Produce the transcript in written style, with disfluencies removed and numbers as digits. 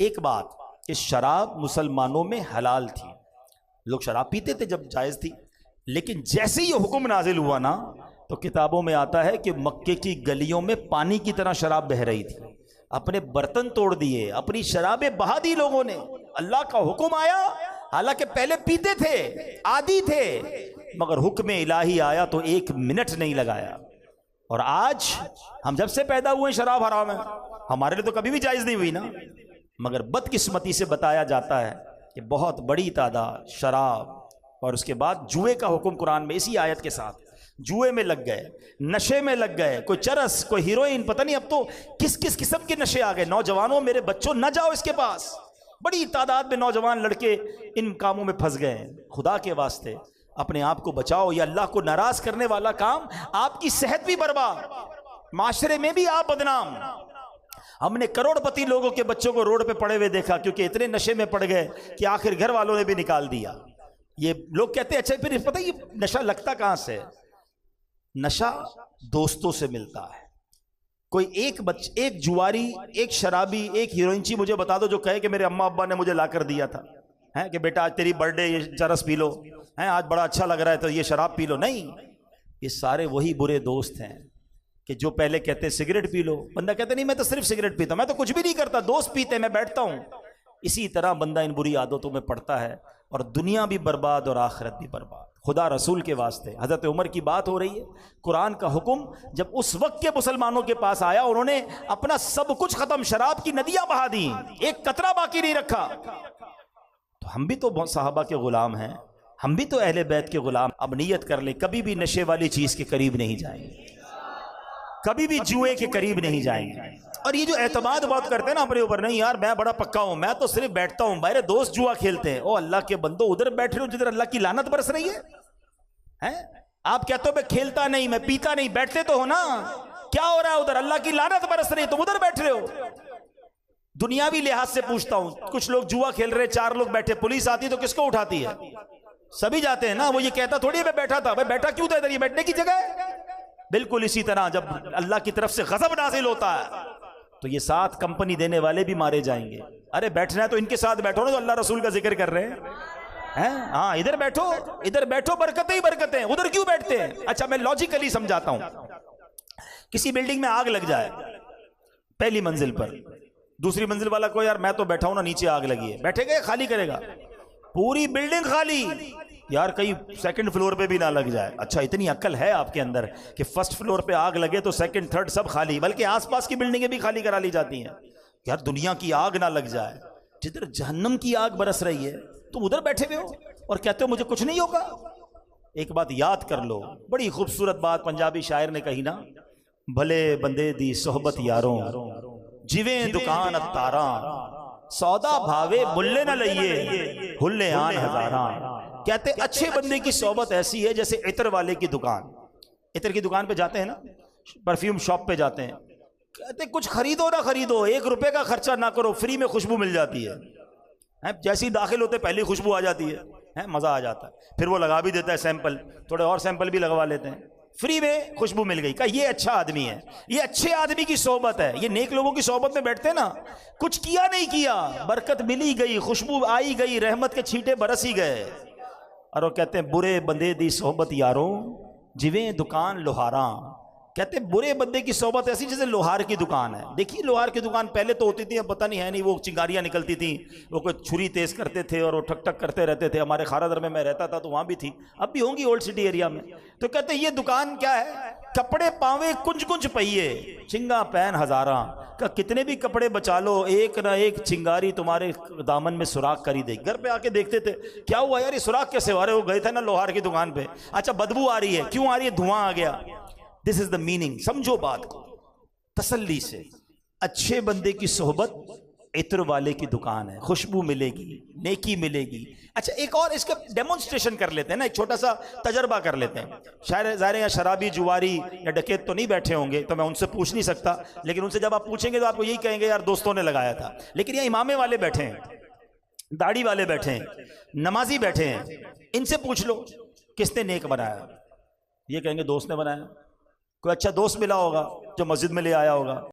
एक बात, कि शराब मुसलमानों में हलाल थी, लोग शराब पीते थे जब जायज़ थी, लेकिन जैसे ही ये हुक्म नाजिल हुआ ना तो किताबों में आता है कि मक्के की गलियों में पानी की तरह शराब बह रही थी। अपने बर्तन तोड़ दिए, अपनी शराबें बहा दी लोगों ने। अल्लाह का हुक्म आया, हालांकि पहले पीते थे, आदी थे, मगर हुक्म इलाही आया तो 1 मिनट नहीं लगाया। और आज हम जब से पैदा हुए शराब हराम है, हमारे लिए तो कभी भी जायज़ नहीं हुई ना। मगर बदकिस्मती से बताया जाता है कि बहुत बड़ी तादाद शराब और उसके बाद जुए का हुक्म कुरान में इसी आयत के साथ, जुए में लग गए, नशे में लग गए, कोई चरस, कोई हीरोइन, पता नहीं अब तो किस किस किस्म के नशे आ गए। नौजवानों, मेरे बच्चों न जाओ इसके पास, बड़ी तादाद में नौजवान लड़के इन कामों में फंस गए हैं। खुदा के वास्ते अपने आप को बचाओ, ये अल्लाह को नाराज करने वाला काम, आपकी सेहत भी बर्बाद, माशरे में भी आप बदनाम। हमने करोड़पति लोगों के बच्चों को रोड पे पड़े हुए देखा, क्योंकि इतने नशे में पड़ गए कि आखिर घर वालों ने भी निकाल दिया। ये लोग कहते हैं, अच्छा फिर पता है ये नशा लगता कहां से? नशा दोस्तों से मिलता है। कोई एक जुआरी, एक शराबी, एक हीरोइनची मुझे बता दो जो कहे कि मेरे अम्मा अब्बा ने मुझे लाकर दिया था, है कि बेटा आज तेरी बर्थडे, ये चरस पी लो, है आज बड़ा अच्छा लग रहा है तो ये शराब पी लो। नहीं, ये सारे वही बुरे दोस्त हैं कि जो पहले कहते सिगरेट पी लो, बंदा कहता नहीं मैं तो सिर्फ सिगरेट पीता हूं, मैं तो कुछ भी नहीं करता, दोस्त पीते मैं बैठता हूं। इसी तरह बंदा इन बुरी आदतों में पड़ता है और दुनिया भी बर्बाद और आखिरत भी बर्बाद। खुदा रसूल के वास्ते, हज़रत उमर की बात हो रही है, कुरान का हुक्म जब उस वक्त के मुसलमानों के पास आया, उन्होंने अपना सब कुछ खत्म, शराब की नदियां बहा दी, एक कतरा बाकी नहीं रखा। तो हम भी तो साहबा के गुलाम हैं, हम भी तो अहले बैत के गुलाम। अब नियत कर ले, कभी भी नशे वाली चीज के करीब नहीं जाएंगे, कभी भी जुए के करीब नहीं जाएंगे। और ये जो एतमाद बात करते हैं ना अपने ऊपर, नहीं यार मैं बड़ा पक्का हूं, मैं तो सिर्फ बैठता हूं, मेरे दोस्त जुआ खेलते हैं। ओ अल्लाह के बंदो, उधर बैठ रहे हो जिधर अल्लाह की लानत बरस रही है, हैं? आप कहते हो मैं खेलता नहीं, मैं पीता नहीं, बैठते तो हो ना, क्या हो रहा है उधर? अल्लाह की लानत बरस रही है, तुम उधर बैठ रहे हो। दुनियावी लिहाज से पूछता हूं, कुछ लोग जुआ खेल रहे, 4 लोग बैठे, पुलिस आती तो किसको उठाती है? सभी जाते हैं ना। वो ये कहता थोड़ी मैं बैठा था, मैं बैठा क्यों था इधर, ये बैठने की जगह है। बिल्कुल इसी तरह जब अल्लाह की तरफ से गजब नाजिल होता है तो ये साथ कंपनी देने वाले भी मारे जाएंगे। अरे बैठना है तो इनके साथ बैठो ना, तो अल्लाह रसूल का जिक्र कर रहे हैं। हाँ इधर बैठो, इधर बैठो, बरकतें ही बरकतें, उधर क्यों बैठते हैं? अच्छा मैं लॉजिकली समझाता हूं। किसी बिल्डिंग में आग लग जाए पहली मंजिल पर, दूसरी मंजिल वाला को यार मैं तो बैठा हूं ना, नीचे आग लगी है, बैठेगा खाली करेगा? पूरी बिल्डिंग खाली, यार कहीं सेकंड फ्लोर पे भी ना लग जाए। अच्छा इतनी अक्ल है आपके अंदर कि फर्स्ट फ्लोर पे आग लगे तो सेकंड थर्ड सब खाली, बल्कि आसपास की बिल्डिंगें भी खाली करा ली जाती हैं। यार दुनिया की आग ना लग जाए, जिधर जहन्नम की आग बरस रही है तुम उधर बैठे हुए हो और कहते हो मुझे कुछ नहीं होगा। एक बात याद कर लो, बड़ी खूबसूरत बात पंजाबी शायर ने कही ना, भले बंदे दी सोहबत यारों, जिवें दुकान अतारा, सौदा भावे मुल्ले न लइए, हुल्ले आन हजारा। कहते अच्छे बंदे की सोहबत ऐसी है जैसे इत्र वाले की दुकान। इत्र की दुकान पे जाते हैं ना, परफ्यूम शॉप पे जाते हैं, कहते कुछ खरीदो ना खरीदो, 1 रुपए का खर्चा ना करो, फ्री में खुशबू मिल जाती है। जैसे ही दाखिल होते पहली खुशबू आ जाती है, मजा आ जाता है। फिर वो लगा भी देता है सैंपल, थोड़े और सैंपल भी लगवा लेते हैं, फ्री में खुशबू मिल गई। का ये अच्छा आदमी है, ये अच्छे आदमी की सोहबत है। ये नेक लोगों की सोहबत में बैठते ना, कुछ किया नहीं किया, बरकत मिली गई, खुशबू आई गई, रहमत के छींटे बरस ही गए। और वो कहते हैं बुरे बंदे दी सोहबत यारों, जिवें दुकान लोहारा। कहते हैं बुरे बंदे की सोहबत ऐसी जैसे लोहार की दुकान है। देखिए लोहार की दुकान पहले तो होती थी, अब पता नहीं है नहीं, वो चिंगारियां निकलती थी, वो कोई छुरी तेज करते थे और वो ठक ठक करते रहते थे। हमारे खारादर में मैं रहता था तो वहां भी थी, अब भी होंगी ओल्ड सिटी एरिया में। तो कहते हैं ये दुकान क्या है, कपड़े पावे कुंज कुंज पहिए, चिंगा पैन हजारा। का कितने भी कपड़े बचा लो, एक ना एक चिंगारी तुम्हारे दामन में सुराख कर ही देगी। घर पे आके देखते थे क्या हुआ यार, ये सुराख कैसे हो रहे? वो गए थे ना लोहार की दुकान पे, अच्छा बदबू आ रही है, क्यों आ रही है? धुआं आ गया। दिस इज द मीनिंग, समझो बात को तसल्ली से। अच्छे बंदे की सोहबत इत्र वाले की दुकान है, खुशबू मिलेगी, नेकी मिलेगी। अच्छा एक और इसका डेमोन्स्ट्रेशन कर लेते हैं ना, एक छोटा सा तजर्बा कर लेते हैं। शायद ज़ाहिर या शराबी जुआरी या डकैत तो नहीं बैठे होंगे तो मैं उनसे पूछ नहीं सकता, लेकिन उनसे जब आप पूछेंगे तो आपको यही कहेंगे यार दोस्तों ने लगाया था। लेकिन ये इमामे वाले बैठे हैं, दाढ़ी वाले बैठे हैं, नमाजी बैठे हैं, इनसे पूछ लो किसने नेक बनाया? ये कहेंगे दोस्त ने बनाया। कोई अच्छा दोस्त मिला होगा जो मस्जिद में ले आया होगा।